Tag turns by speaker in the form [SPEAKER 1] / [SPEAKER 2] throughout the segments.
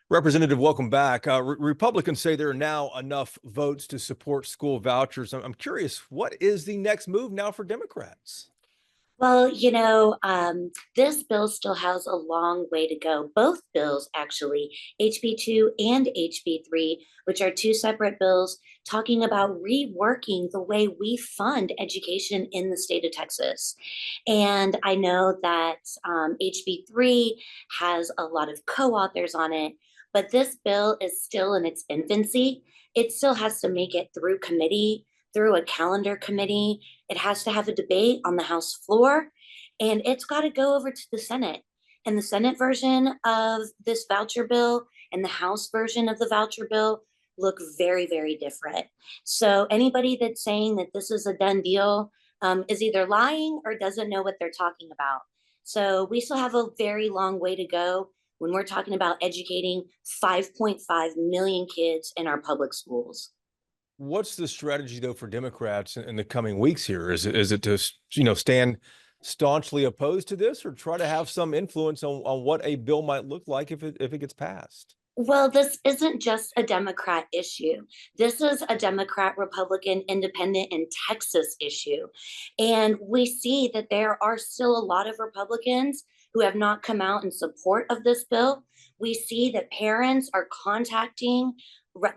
[SPEAKER 1] Representative, welcome back. Republicans say there are now enough votes to support school vouchers. I'm curious, what is the next move now for Democrats?
[SPEAKER 2] Well, this bill still has a long way to go. Both bills, actually, HB2 and HB3, which are two separate bills talking about reworking the way we fund education in the state of Texas. And I know that HB3 has a lot of co-authors on it, but this bill is still in its infancy. It still has to make it through committee, through a calendar committee. It has to have a debate on the House floor, and it's got to go over to the Senate. And the Senate version of this voucher bill and the House version of the voucher bill look very, very different. So anybody that's saying that this is a done deal is either lying or doesn't know what they're talking about. So we still have a very long way to go when we're talking about educating 5.5 million kids in our public schools.
[SPEAKER 1] What's the strategy, though, for Democrats in the coming weeks here? Is it to, stand staunchly opposed to this or try to have some influence on what a bill might look like if it gets passed?
[SPEAKER 2] Well, this isn't just a Democrat issue. This is a Democrat, Republican, Independent, and Texas issue. And we see that there are still a lot of Republicans who have not come out in support of this bill. We see that parents are contacting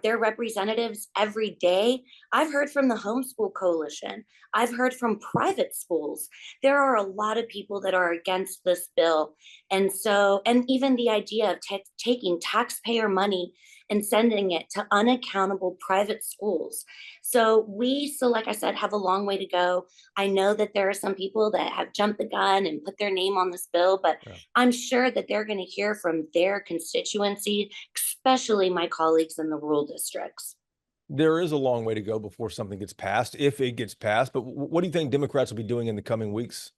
[SPEAKER 2] their representatives every day. I've heard from the Homeschool Coalition. I've heard from private schools. There are a lot of people that are against this bill. And even the idea of taking taxpayer money and sending it to unaccountable private schools. So like I said, have a long way to go. I know that there are some people that have jumped the gun and put their name on this bill, but
[SPEAKER 1] Yeah.
[SPEAKER 2] I'm sure that they're going to hear from their constituency, especially my colleagues in the rural districts.
[SPEAKER 1] There is a long way to go before something gets passed, if it gets passed. But what do you think Democrats will be doing in the coming weeks?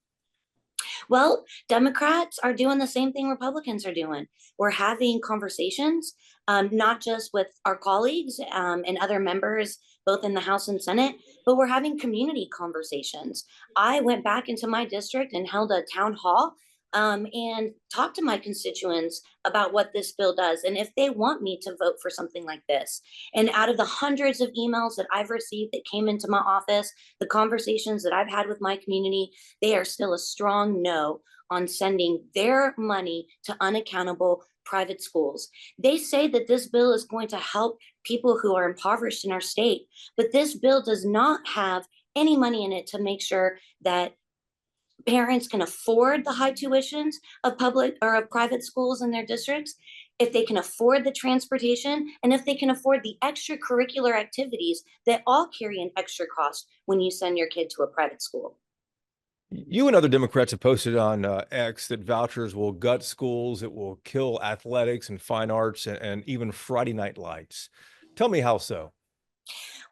[SPEAKER 2] Well, Democrats are doing the same thing Republicans are doing. We're having conversations, not just with our colleagues and other members, both in the House and Senate, but we're having community conversations. I went back into my district and held a town hall and talked to my constituents about what this bill does and if they want me to vote for something like this. And out of the hundreds of emails that I've received that came into my office, the conversations that I've had with my community, they are still a strong no on sending their money to unaccountable private schools. They say that this bill is going to help people who are impoverished in our state, but this bill does not have any money in it to make sure that parents can afford the high tuitions of public or of private schools in their districts, if they can afford the transportation, and if they can afford the extracurricular activities that all carry an extra cost when you send your kid to a private school.
[SPEAKER 1] You and other Democrats have posted on X that vouchers will gut schools, it will kill athletics and fine arts, and even Friday night lights. Tell me how so.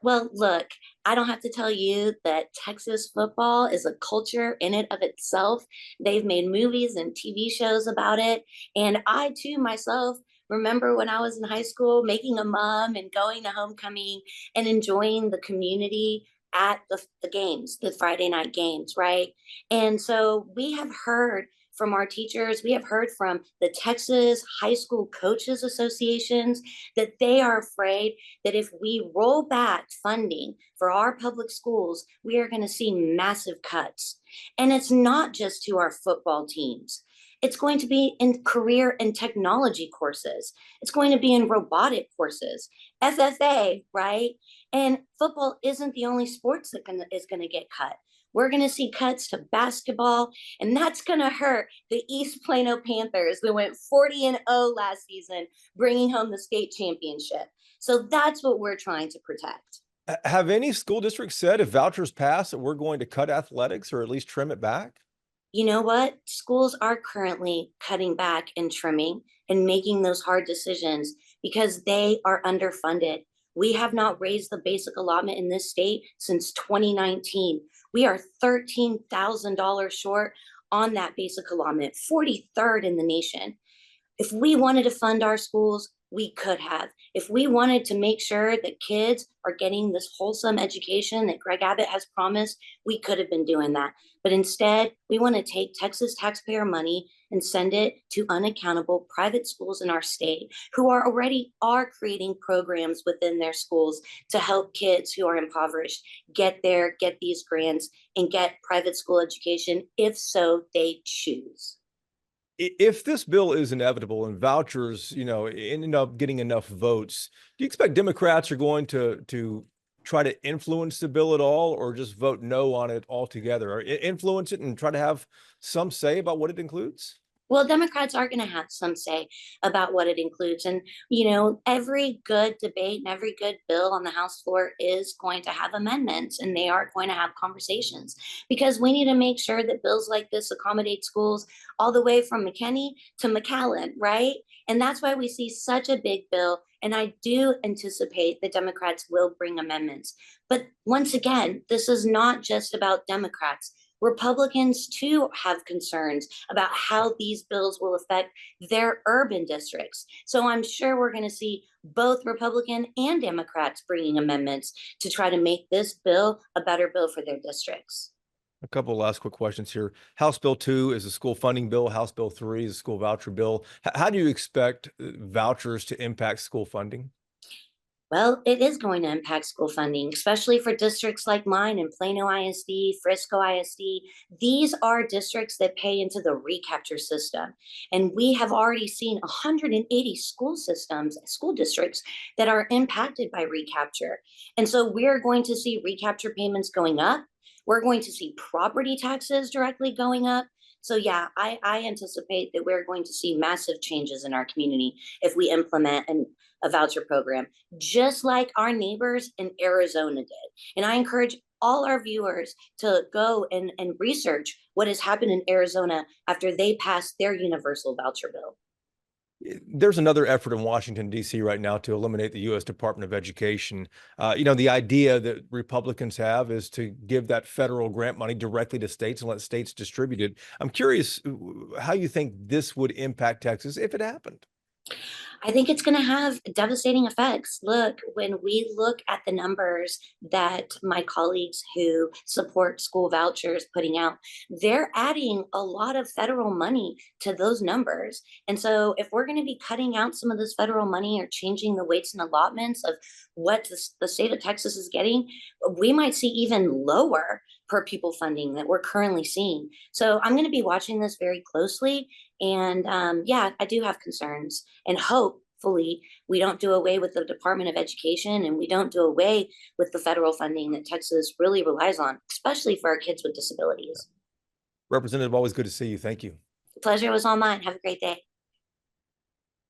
[SPEAKER 2] Well, look, I don't have to tell you that Texas football is a culture in and of itself. They've made movies and TV shows about it. And I too myself remember when I was in high school making a mom and going to homecoming and enjoying the community at the games, the Friday night games, right? And so we have heard from our teachers, we have heard from the Texas High School Coaches Associations that they are afraid that if we roll back funding for our public schools, we are going to see massive cuts. And it's not just to our football teams. It's going to be in career and technology courses. It's going to be in robotic courses, FFA, right? And football isn't the only sports is going to get cut. We're going to see cuts to basketball, and that's going to hurt the East Plano Panthers that went 40-0 last season, bringing home the state championship. So that's what we're trying to protect.
[SPEAKER 1] Have any school districts said if vouchers pass that we're going to cut athletics or at least trim it back?
[SPEAKER 2] You know what? Schools are currently cutting back and trimming and making those hard decisions because they are underfunded. We have not raised the basic allotment in this state since 2019. We are $13,000 short on that basic allotment, 43rd in the nation. If we wanted to fund our schools, we could have. If we wanted to make sure that kids are getting this wholesome education that Greg Abbott has promised, we could have been doing that. But instead, we want to take Texas taxpayer money and send it to unaccountable private schools in our state who are already are creating programs within their schools to help kids who are impoverished get there, get these grants, and get private school education if so they choose.
[SPEAKER 1] If this bill is inevitable and vouchers, end up getting enough votes, do you expect Democrats are going to try to influence the bill at all, or just vote no on it altogether, or influence it and try to have some say about what it includes?
[SPEAKER 2] Well, Democrats are going to have some say about what it includes. And, every good debate and every good bill on the House floor is going to have amendments and they are going to have conversations because we need to make sure that bills like this accommodate schools all the way from McKinney to McAllen, right? And that's why we see such a big bill. And I do anticipate that Democrats will bring amendments. But once again, this is not just about Democrats. Republicans too have concerns about how these bills will affect their urban districts. So I'm sure we're going to see both Republican and Democrats bringing amendments to try to make this bill a better bill for their districts.
[SPEAKER 1] A couple of last quick questions here. House Bill 2 is a school funding bill. House Bill 3 is a school voucher bill. How do you expect vouchers to impact school funding?
[SPEAKER 2] Well, it is going to impact school funding, especially for districts like mine in Plano ISD, Frisco ISD. These are districts that pay into the recapture system. And we have already seen 180 school districts that are impacted by recapture. And so we're going to see recapture payments going up. We're going to see property taxes directly going up. So yeah, I anticipate that we're going to see massive changes in our community if we implement a voucher program, just like our neighbors in Arizona did. And I encourage all our viewers to go and research what has happened in Arizona after they passed their universal voucher bill.
[SPEAKER 1] There's another effort in Washington, D.C. right now to eliminate the U.S. Department of Education. The idea that Republicans have is to give that federal grant money directly to states and let states distribute it. I'm curious how you think this would impact Texas if it happened.
[SPEAKER 2] I think it's going to have devastating effects. Look, when we look at the numbers that my colleagues who support school vouchers putting out, they're adding a lot of federal money to those numbers. And so if we're going to be cutting out some of this federal money or changing the weights and allotments of what the state of Texas is getting, we might see even lower per pupil funding that we're currently seeing. So I'm going to be watching this very closely. And yeah, I do have concerns and hopefully we don't do away with the Department of Education and we don't do away with the federal funding that Texas really relies on, especially for our kids with disabilities.
[SPEAKER 1] Representative, always good to see you. Thank you.
[SPEAKER 2] The pleasure was all mine. Have a great day.